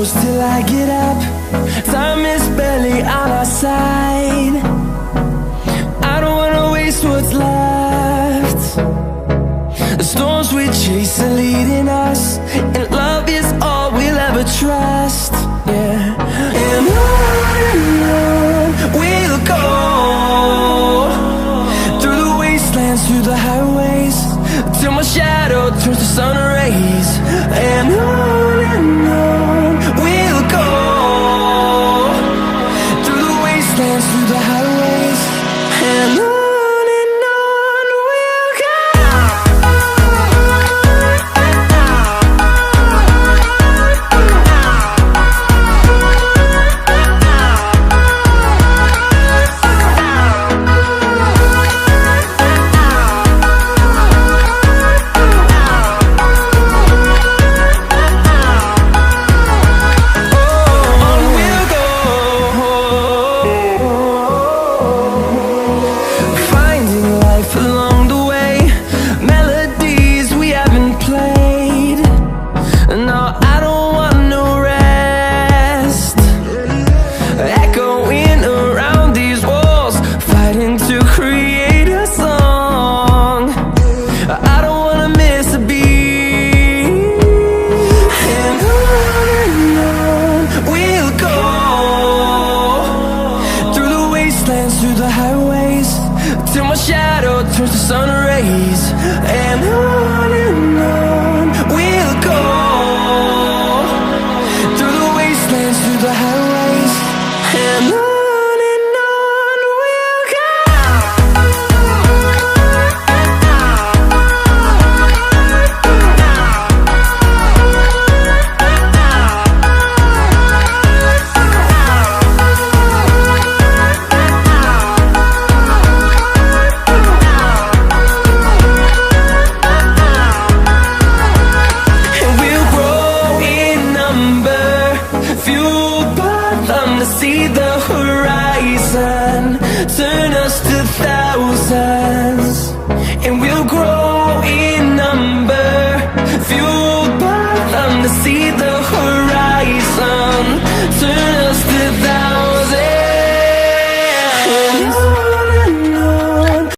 close till I get up. Time is barely on our side. I don't wanna waste what's left. The storms we chase are leading us, and love is all we'll ever trust. Yeah. And on we'll go, through the wastelands, through the highways, till my shadow turns to sun rays. And on we'll go, through the wastelands, through the highways, and on. Through the highways, till my shadow turns to sun rays. And on we'll go, through the wastelands, through the highways, and on.